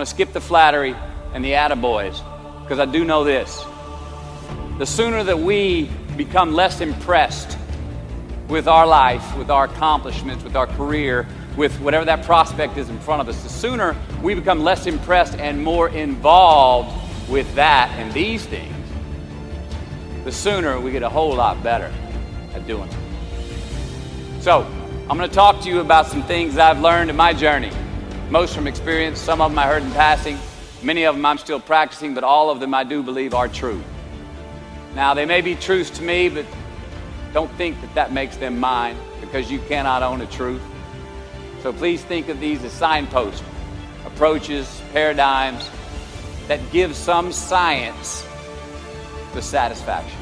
to skip the flattery and the attaboys, because I do know this. The sooner that we become less impressed with our life, with our accomplishments, with our career, with whatever that prospect is in front of us, the sooner we become less impressed and more involved with that and these things, the sooner we get a whole lot better at doing it. So, I'm going to talk to you about some things I've learned in my journey. Most from experience, some of them I heard in passing, many of them I'm still practicing, but all of them I do believe are true. Now, they may be truths to me, but don't think that that makes them mine, because you cannot own a truth. So please think of these as signposts, approaches, paradigms that give some science to satisfaction.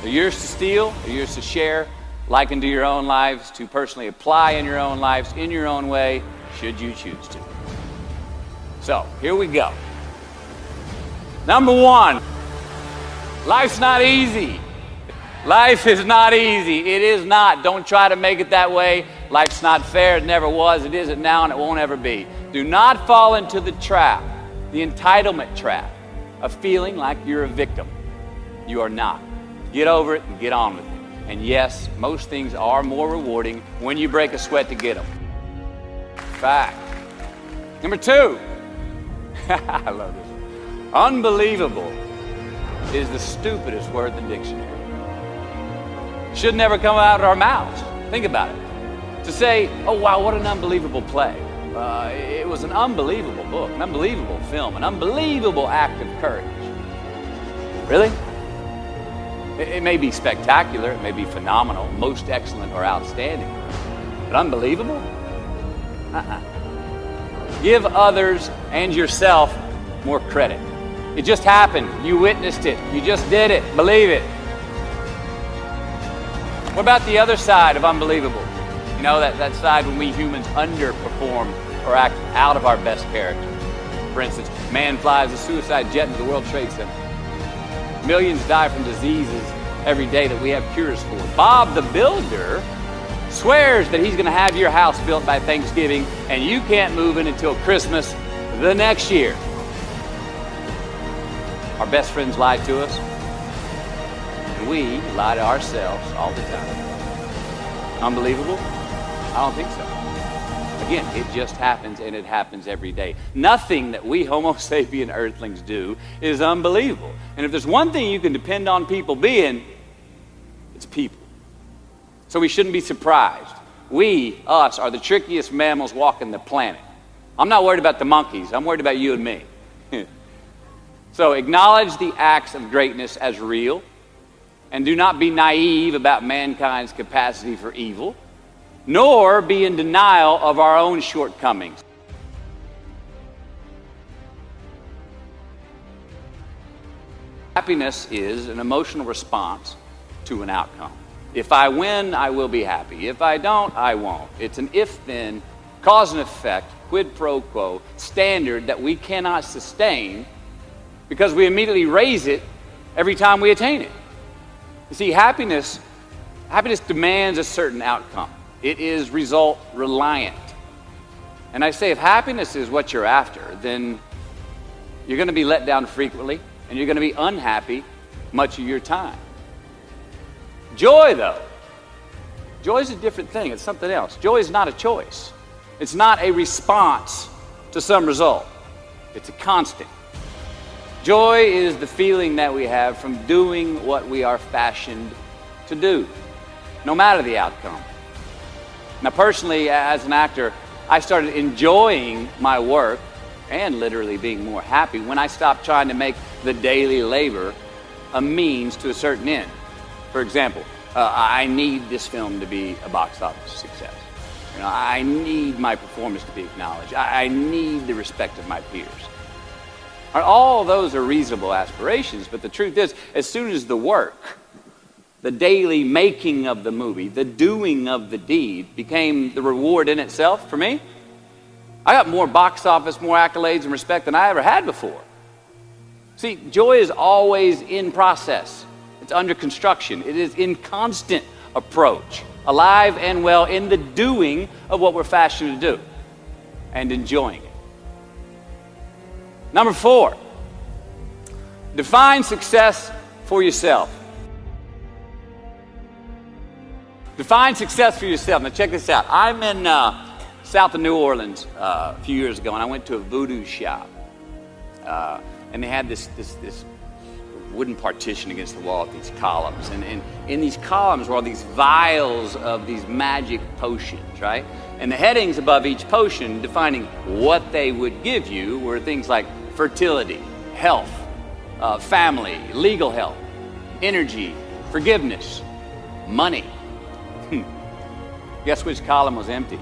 They're yours to steal, they're yours to share, like into your own lives, to personally apply in your own lives, in your own way, should you choose to. So, here we go. Number one, life's not easy. Life is not easy. It is not. Don't try to make it that way. Life's not fair. It never was. It isn't now, and it won't ever be. Do not fall into the trap, the entitlement trap, of feeling like you're a victim. You are not. Get over it and get on with it. And yes, most things are more rewarding when you break a sweat to get them. Fact. Number two, I love this. Unbelievable is the stupidest word in the dictionary. Should never come out of our mouths. Think about it. To say, oh wow, what an unbelievable play. It was an unbelievable book, an unbelievable film, an unbelievable act of courage. Really? It may be spectacular, it may be phenomenal, most excellent or outstanding, but unbelievable? Give others and yourself more credit. It just happened. You witnessed it. You just did it. Believe it. What about the other side of unbelievable? You know, that side when we humans underperform or act out of our best character. For instance, man flies a suicide jet into the World Trade Center. Millions die from diseases every day that we have cures for. Bob the Builder swears that he's going to have your house built by Thanksgiving, and you can't move in until Christmas the next year. Our best friends lie to us, and we lie to ourselves all the time. Unbelievable? I don't think so. Again, it just happens, and it happens every day. Nothing that we Homo sapien earthlings do is unbelievable. And if there's one thing you can depend on people being, it's people. So we shouldn't be surprised. We, us, are the trickiest mammals walking the planet. I'm not worried about the monkeys. I'm worried about you and me. So acknowledge the acts of greatness as real, and do not be naive about mankind's capacity for evil, nor be in denial of our own shortcomings. Happiness is an emotional response to an outcome. If I win, I will be happy. If I don't, I won't. It's an if-then, cause and effect, quid pro quo standard that we cannot sustain because we immediately raise it every time we attain it. You see, happiness demands a certain outcome. It is result reliant. And I say if happiness is what you're after, then you're going to be let down frequently, and you're going to be unhappy much of your time. Joy, though, joy is a different thing. It's something else. Joy is not a choice. It's not a response to some result. It's a constant. Joy is the feeling that we have from doing what we are fashioned to do, no matter the outcome. Now, personally, as an actor, I started enjoying my work and literally being more happy when I stopped trying to make the daily labor a means to a certain end. For example, I need this film to be a box office success. You know, I need my performance to be acknowledged. I need the respect of my peers. All those are reasonable aspirations, but the truth is, as soon as the work, the daily making of the movie, the doing of the deed became the reward in itself for me, I got more box office, more accolades and respect than I ever had before. See, joy is always in process. It's under construction. It is in constant approach, alive and well in the doing of what we're fashioned to do and enjoying it. Number 4, define success for yourself. Define success for yourself. Now check this out. I'm in south of New Orleans a few years ago, and I went to a voodoo shop. And they had this wooden partition against the wall with these columns. And in these columns were all these vials of these magic potions, right? And the headings above each potion defining what they would give you were things like fertility, health, family, legal help, energy, forgiveness, money. Guess which column was empty?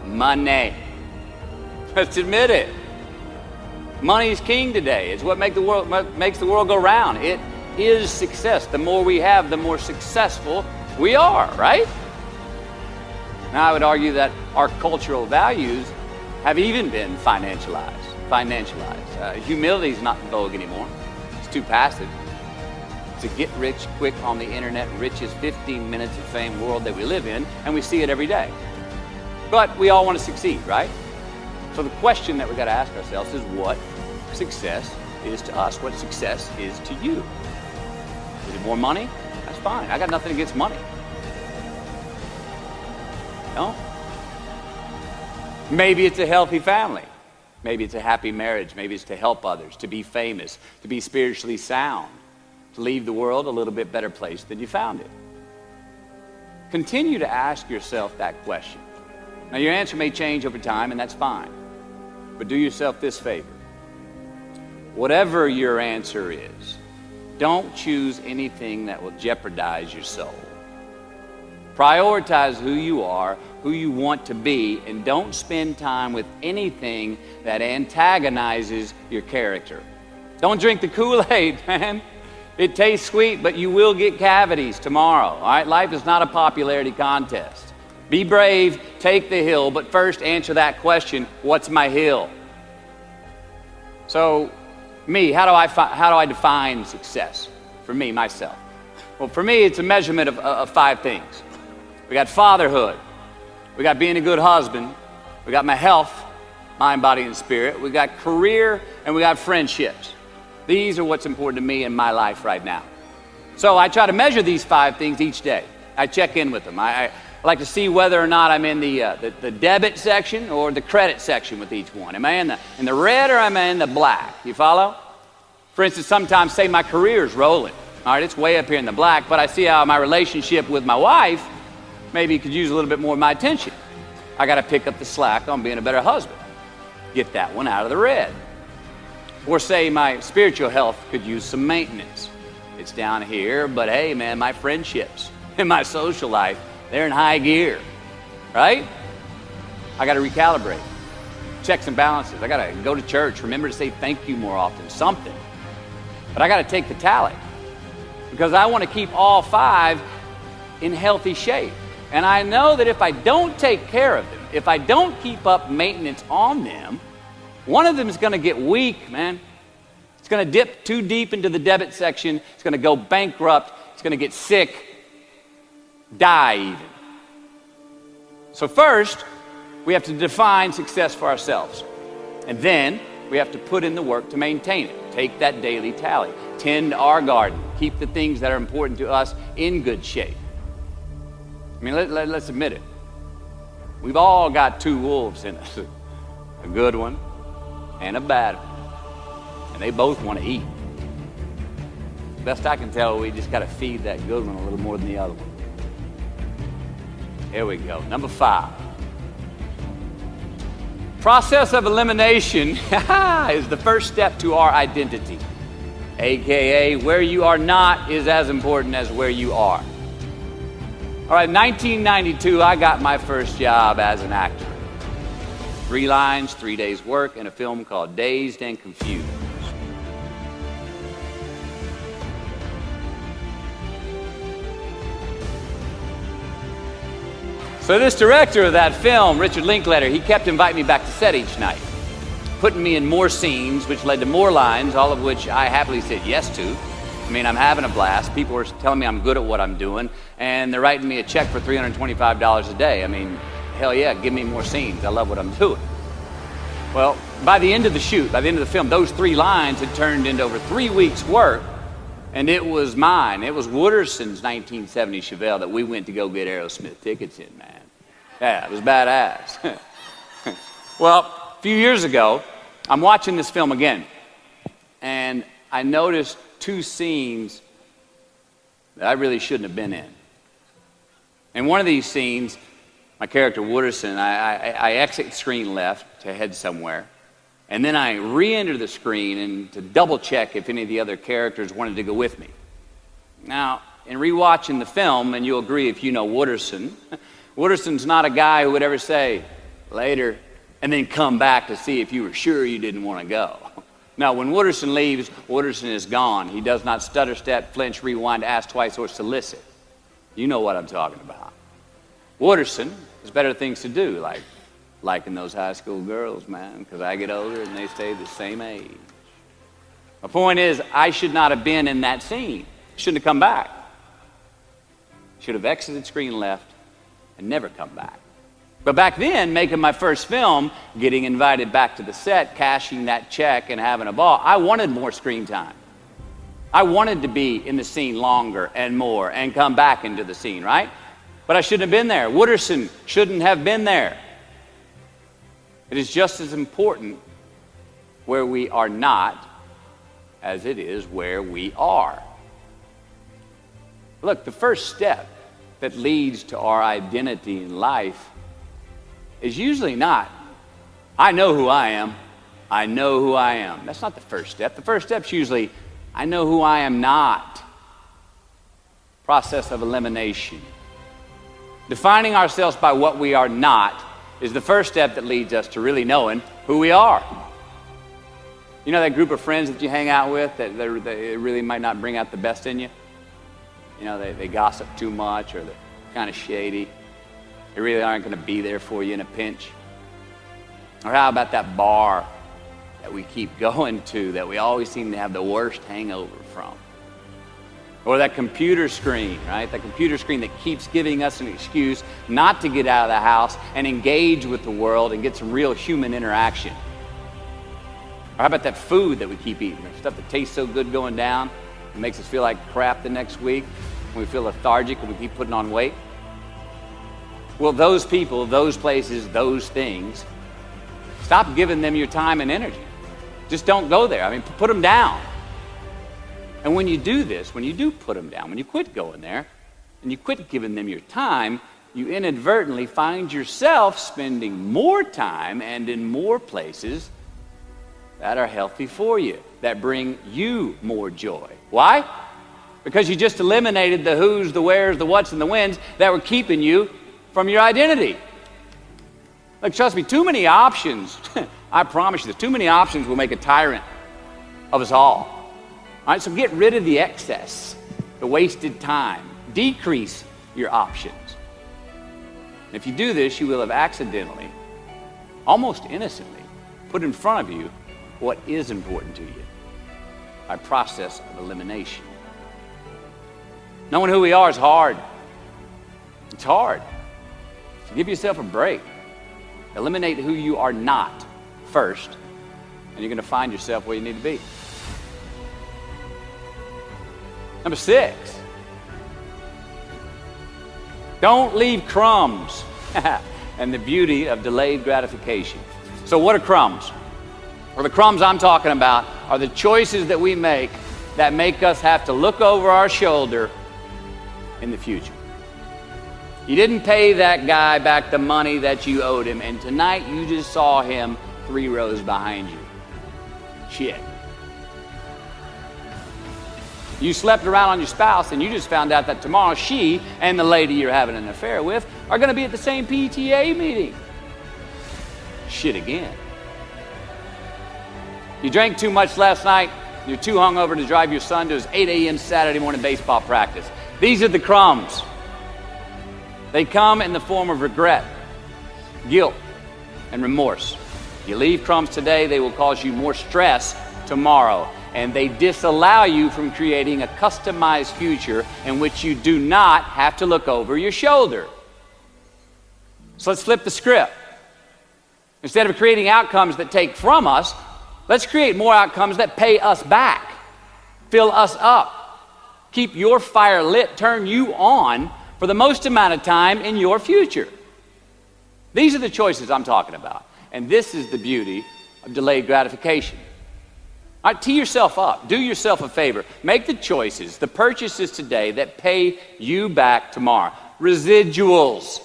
Money. Let's admit it. Money is king today. It's what makes the world go round. It is success. The more we have, the more successful we are, right? Now, I would argue that our cultural values have even been financialized. Humility is not in vogue anymore. It's too passive. It's a get-rich-quick on the internet, rich is 15 minutes of fame world that we live in, and we see it every day. But we all want to succeed, right? So the question that we've got to ask ourselves is what success is to us, what success is to you. Is it more money? That's fine. I got nothing against money. No? Maybe it's a healthy family. Maybe it's a happy marriage. Maybe it's to help others, to be famous, to be spiritually sound, to leave the world a little bit better place than you found it. Continue to ask yourself that question. Now, your answer may change over time, and that's fine. But do yourself this favor. Whatever your answer is, don't choose anything that will jeopardize your soul. Prioritize who you are, who you want to be, and don't spend time with anything that antagonizes your character. Don't drink the Kool-Aid, man. It tastes sweet, but you will get cavities tomorrow. All right? Life is not a popularity contest. Be brave, take the hill, but first answer that question, what's my hill? So, how do I define success? For me, myself. Well, for me, it's a measurement of 5 things. We got fatherhood. We got being a good husband. We got my health, mind, body, and spirit. We got career, and we got friendships. These are what's important to me in my life right now. So I try to measure these 5 things each day. I check in with them. I like to see whether or not I'm in the debit section or the credit section with each one. Am I in the red or am I in the black? You follow? For instance, sometimes say my career's rolling. All right, it's way up here in the black, but I see how my relationship with my wife maybe could use a little bit more of my attention. I got to pick up the slack on being a better husband. Get that one out of the red. Or say my spiritual health could use some maintenance. It's down here, but hey, man, my friendships and my social life, they're in high gear, right? I got to recalibrate. Checks and balances. I got to go to church. Remember to say thank you more often. Something. But I got to take the tally because I want to keep all 5 in healthy shape. And I know that if I don't take care of them, if I don't keep up maintenance on them, one of them is going to get weak, man. It's going to dip too deep into the debit section. It's going to go bankrupt. It's going to get sick, die even. So first, we have to define success for ourselves. And then we have to put in the work to maintain it. Take that daily tally. Tend our garden. Keep the things that are important to us in good shape. I mean, let's admit it. We've all got 2 wolves in us. A good one and a bad one. And they both want to eat. Best I can tell, we just got to feed that good one a little more than the other one. Here we go. Number 5. Process of elimination is the first step to our identity. AKA, where you are not is as important as where you are. All right, 1992, I got my first job as an actor. 3 lines, 3 days work in a film called Dazed and Confused. So this director of that film, Richard Linklater, he kept inviting me back to set each night, putting me in more scenes, which led to more lines, all of which I happily said yes to. I mean, I'm having a blast. People are telling me I'm good at what I'm doing, and they're writing me a check for $325 a day. I mean, hell yeah, give me more scenes. I love what I'm doing. Well, by the end of the shoot, by the end of the film, those 3 lines had turned into over 3 weeks' work, and it was mine. It was Wooderson's 1970 Chevelle that we went to go get Aerosmith tickets in, man. Yeah, it was badass. Well, a few years ago, I'm watching this film again, and I noticed 2 scenes that I really shouldn't have been in. In one of these scenes, my character Wooderson, I exit screen left to head somewhere, and then I re-enter the screen and to double check if any of the other characters wanted to go with me. Now, in rewatching the film, and you'll agree if you know Wooderson, Wooderson's not a guy who would ever say, later, and then come back to see if you were sure you didn't want to go. Now, when Wooderson leaves, Wooderson is gone. He does not stutter, step, flinch, rewind, ask twice, or solicit. You know what I'm talking about. Wooderson has better things to do, like liking those high school girls, man, because I get older and they stay the same age. My point is, I should not have been in that scene. Shouldn't have come back. Should have exited screen left and never come back. But back then, making my first film, getting invited back to the set, cashing that check and having a ball, I wanted more screen time. I wanted to be in the scene longer and more and come back into the scene, right? But I shouldn't have been there. Wooderson shouldn't have been there. It is just as important where we are not as it is where we are. Look, the first step that leads to our identity in life is usually not, I know who I am, I know who I am. That's not the first step. The first step's usually, I know who I am not. Process of elimination. Defining ourselves by what we are not is the first step that leads us to really knowing who we are. You know that group of friends that you hang out with that they really might not bring out the best in you? You know, they gossip too much, or they're kind of shady. They really aren't going to be there for you in a pinch. Or how about that bar that we keep going to that we always seem to have the worst hangover from? Or that computer screen, right? That computer screen that keeps giving us an excuse not to get out of the house and engage with the world and get some real human interaction. Or how about that food that we keep eating? That stuff that tastes so good going down and makes us feel like crap the next week when we feel lethargic and we keep putting on weight? Well, those people, those places, those things, stop giving them your time and energy. Just don't go there. I mean, put them down. And when you do this, when you do put them down, when you quit going there, and you quit giving them your time, you inadvertently find yourself spending more time and in more places that are healthy for you, that bring you more joy. Why? Because you just eliminated the who's, the where's, the what's, and the when's that were keeping you from your identity. Like, trust me, too many options, I promise you this, too many options will make a tyrant of us all. All right, so get rid of the excess, the wasted time. Decrease your options. And if you do this, you will have accidentally, almost innocently, put in front of you what is important to you by process of elimination. Knowing who we are is hard. It's hard. So give yourself a break. Eliminate who you are not first, and you're going to find yourself where you need to be. Number 6, don't leave crumbs. And the beauty of delayed gratification. So what are crumbs? Well, the crumbs I'm talking about are the choices that we make that make us have to look over our shoulder in the future. You didn't pay that guy back the money that you owed him, and tonight you just saw him 3 rows behind you. Shit. You slept around on your spouse and you just found out that tomorrow she and the lady you're having an affair with are going to be at the same PTA meeting. Shit again. You drank too much last night. You're too hungover to drive your son to his 8 a.m. Saturday morning baseball practice. These are the crumbs. They come in the form of regret, guilt, and remorse. If you leave crumbs today, they will cause you more stress tomorrow. And they disallow you from creating a customized future in which you do not have to look over your shoulder. So let's flip the script. Instead of creating outcomes that take from us, let's create more outcomes that pay us back, fill us up, keep your fire lit, turn you on for the most amount of time in your future. These are the choices I'm talking about. And this is the beauty of delayed gratification. All right, tee yourself up. Do yourself a favor. Make the choices, the purchases today that pay you back tomorrow. Residuals.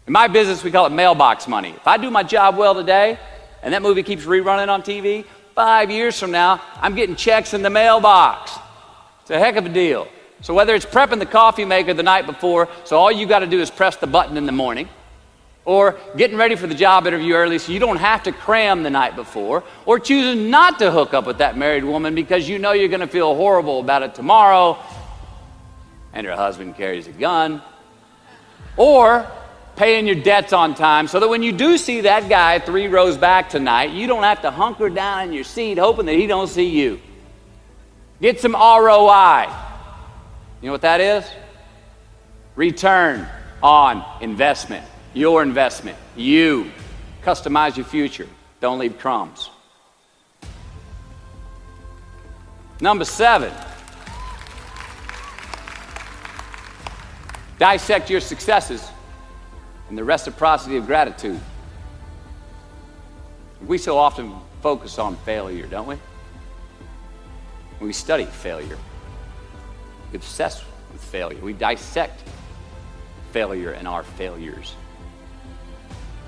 In my business, we call it mailbox money. If I do my job well today, and that movie keeps rerunning on TV, 5 years from now, I'm getting checks in the mailbox. It's a heck of a deal. So whether it's prepping the coffee maker the night before, so all you got to do is press the button in the morning, or getting ready for the job interview early so you don't have to cram the night before, or choosing not to hook up with that married woman because you know you're going to feel horrible about it tomorrow, and her husband carries a gun, or paying your debts on time so that when you do see that guy 3 rows back tonight, you don't have to hunker down in your seat hoping that he don't see you. Get some ROI. You know what that is? Return on investment. Your investment. You. Customize your future. Don't leave crumbs. Number 7. Dissect your successes and the reciprocity of gratitude. We so often focus on failure, don't we? We study failure. We obsess with failure. We dissect failure and our failures.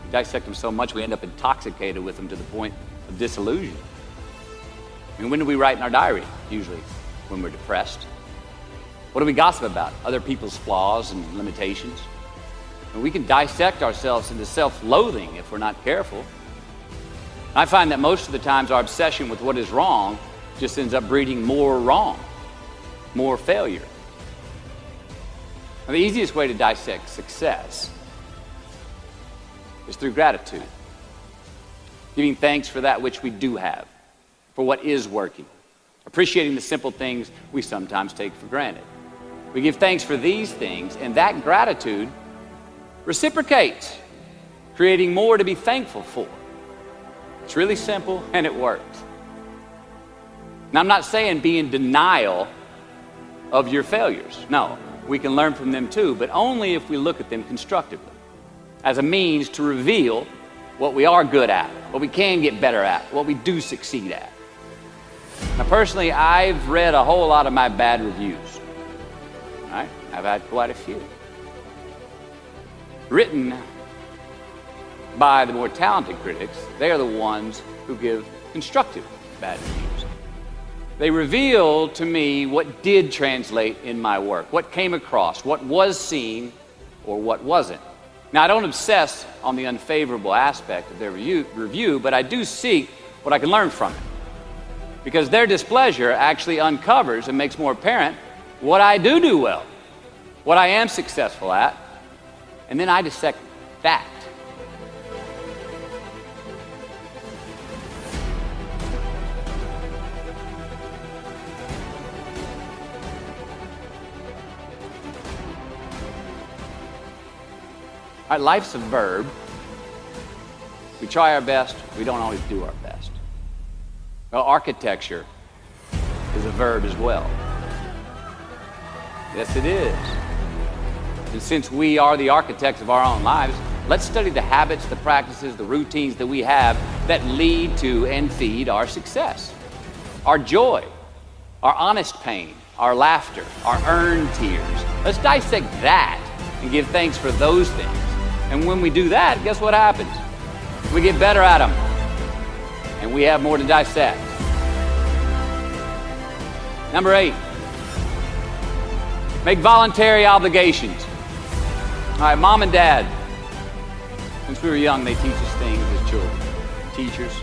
We dissect them so much we end up intoxicated with them to the point of disillusion. I mean, when do we write in our diary? Usually when we're depressed. What do we gossip about? Other people's flaws and limitations. And we can dissect ourselves into self-loathing if we're not careful. I find that most of the times our obsession with what is wrong just ends up breeding more wrong, more failure. Now, the easiest way to dissect success is through gratitude. Giving thanks for that which we do have, for what is working. Appreciating the simple things we sometimes take for granted. We give thanks for these things, and that gratitude reciprocates, creating more to be thankful for. It's really simple, and it works. Now, I'm not saying be in denial of your failures. No, we can learn from them too, but only if we look at them constructively, as a means to reveal what we are good at, what we can get better at, what we do succeed at. Now, personally, I've read a whole lot of my bad reviews. All right? I've had quite a few. Written by the more talented critics, they are the ones who give constructive bad reviews. They reveal to me what did translate in my work, what came across, what was seen, or what wasn't. Now, I don't obsess on the unfavorable aspect of their review, but I do seek what I can learn from it. Because their displeasure actually uncovers and makes more apparent what I do well, what I am successful at, and then I dissect that. All right, life's a verb. We try our best, we don't always do our best. Well, architecture is a verb as well. Yes, it is. And since we are the architects of our own lives, let's study the habits, the practices, the routines that we have that lead to and feed our success, our joy, our honest pain, our laughter, our earned tears. Let's dissect that and give thanks for those things. And when we do that, guess what happens? We get better at them, and we have more to dissect. Number 8, make voluntary obligations. All right, mom and dad, since we were young, they teach us things as children. Teachers,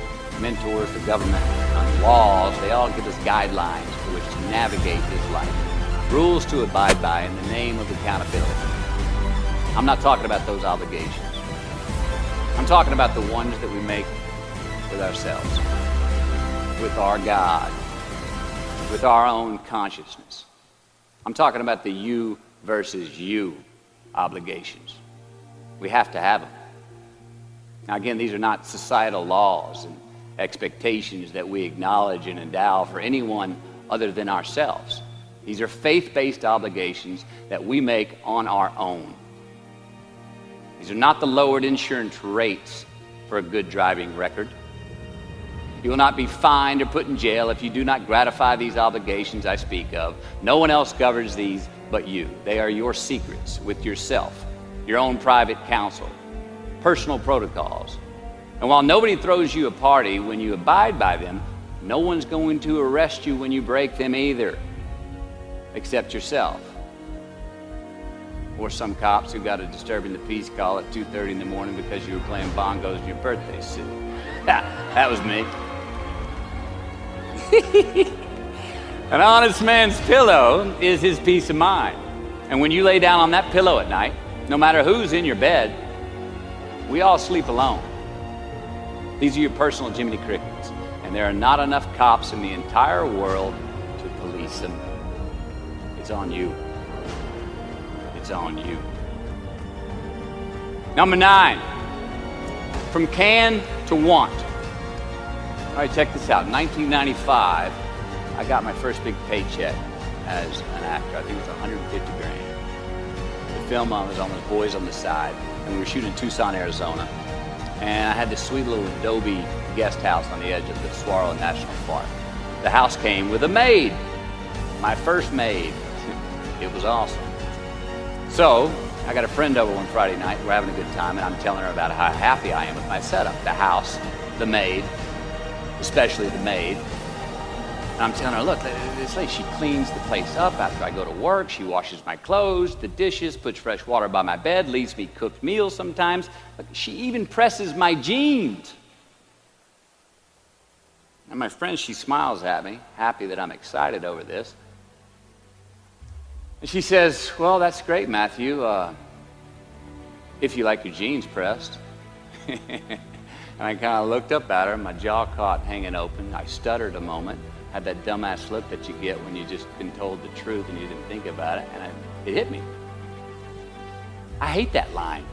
mentors, the government, laws, they all give us guidelines for which to navigate this life. Rules to abide by in the name of accountability. I'm not talking about those obligations. I'm talking about the ones that we make with ourselves, with our God, with our own consciousness. I'm talking about the you versus you obligations. We have to have them. Now, again, these are not societal laws and expectations that we acknowledge and endow for anyone other than ourselves. These are faith-based obligations that we make on our own. These are not the lowered insurance rates for a good driving record. You will not be fined or put in jail if you do not gratify these obligations I speak of. No one else governs these but you. They are your secrets with yourself, your own private counsel, personal protocols. And while nobody throws you a party when you abide by them, no one's going to arrest you when you break them either, except yourself. Or some cops who got a disturbing the peace call at 2:30 in the morning because you were playing bongos in your birthday suit. That was me. An honest man's pillow is his peace of mind. And when you lay down on that pillow at night, no matter who's in your bed, we all sleep alone. These are your personal Jiminy Crickets, and there are not enough cops in the entire world to police them. It's on you. It's on you. Number 9, from can to want. All right, check this out. In 1995, I got my first big paycheck as an actor. I think it was 150 grand. The film I was on was Boys on the Side, and we were shooting in Tucson, Arizona. And I had this sweet little adobe guest house on the edge of the Saguaro National Park. The house came with a maid, my first maid. It was awesome. So I got a friend over one Friday night. We're having a good time, and I'm telling her about how happy I am with my setup. The house, the maid, especially the maid. And I'm telling her, look, this lady, she cleans the place up after I go to work. She washes my clothes, the dishes, puts fresh water by my bed, leaves me cooked meals sometimes. Look, she even presses my jeans. And my friend, she smiles at me, happy that I'm excited over this. And she says, well, that's great, Matthew, if you like your jeans pressed. And I kind of looked up at her, my jaw caught hanging open. I stuttered a moment. Had that dumbass look that you get when you just been told the truth and you didn't think about it, and it hit me. I hate that line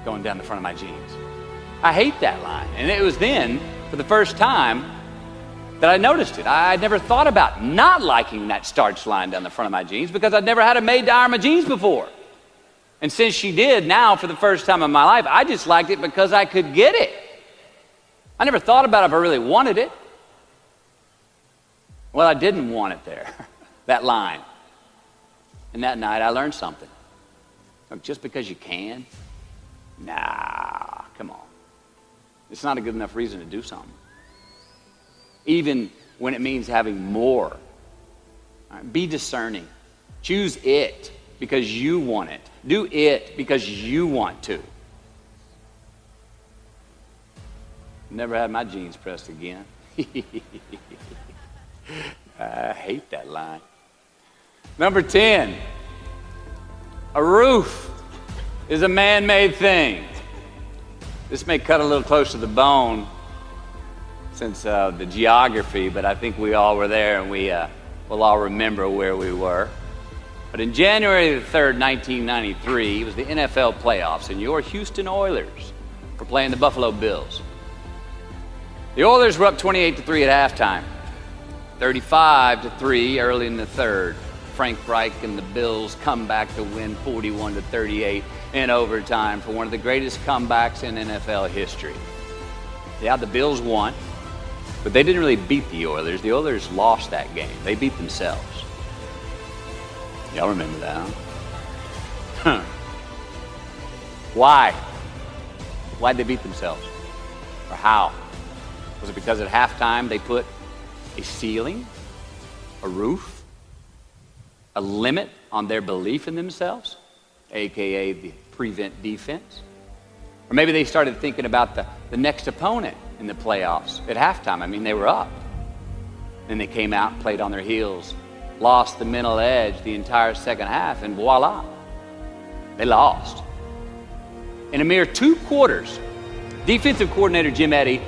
going down the front of my jeans. I hate that line. And it was then, for the first time, that I noticed it. I'd never thought about not liking that starch line down the front of my jeans because I'd never had a maid to iron my jeans before. And since she did, now for the first time in my life, I just liked it because I could get it. I never thought about if I really wanted it. Well, I didn't want it there, that line. And that night I learned something. Look, just because you can, nah, come on. It's not a good enough reason to do something. Even when it means having more. All right, be discerning. Choose it because you want it. Do it because you want to. Never had my jeans pressed again. I hate that line. Number 10, a roof is a man-made thing. This may cut a little close to the bone since the geography, but I think we all were there and we'll all remember where we were. But in January the 3rd, 1993, it was the NFL playoffs, and your Houston Oilers were playing the Buffalo Bills. The Oilers were up 28-3 at halftime, 35-3 early in the third. Frank Reich and the Bills come back to win 41-38 in overtime for one of the greatest comebacks in NFL history. Yeah, the Bills won, but they didn't really beat the Oilers. The Oilers lost that game. They beat themselves. Y'all remember that, huh? Why? Why'd they beat themselves? Or how? Was it because at halftime they put a ceiling, a roof, a limit on their belief in themselves, aka the prevent defense? Or maybe they started thinking about the next opponent in the playoffs at halftime. I mean, they were up. Then they came out and played on their heels, lost the mental edge the entire second half, and voila, they lost. In a mere 2 quarters, defensive coordinator Jim Eddy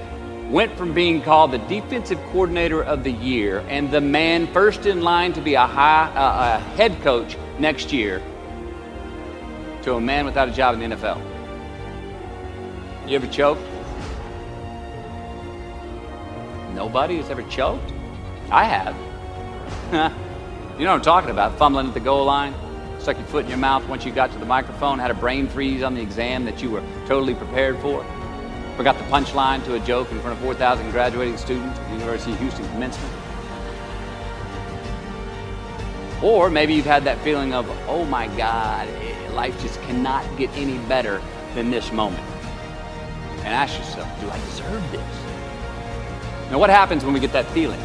went from being called the defensive coordinator of the year and the man first in line to be a head coach next year to a man without a job in the NFL. You ever choked? Nobody has ever choked? I have. You know what I'm talking about, fumbling at the goal line, stuck your foot in your mouth once you got to the microphone, had a brain freeze on the exam that you were totally prepared for, forgot the punchline to a joke in front of 4,000 graduating students at the University of Houston commencement. Or maybe you've had that feeling of, oh my God, life just cannot get any better than this moment. And ask yourself, do I deserve this? Now what happens when we get that feeling?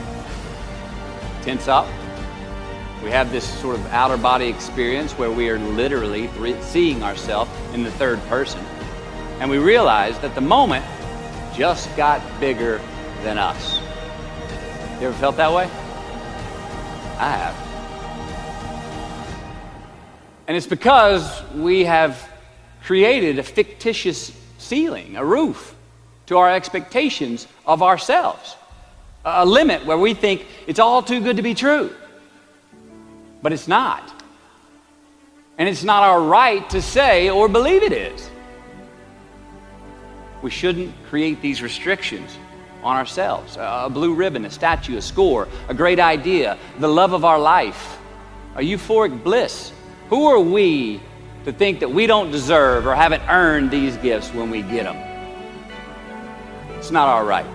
Tense up. We have this sort of outer body experience where we are literally seeing ourselves in the third person. And we realize that the moment just got bigger than us. You ever felt that way? I have. And it's because we have created a fictitious ceiling, a roof, to our expectations of ourselves. A limit where we think it's all too good to be true. But it's not. And it's not our right to say or believe it is. We shouldn't create these restrictions on ourselves. A blue ribbon, a statue, a score, a great idea, the love of our life, a euphoric bliss. Who are we to think that we don't deserve or haven't earned these gifts when we get them? It's not our right.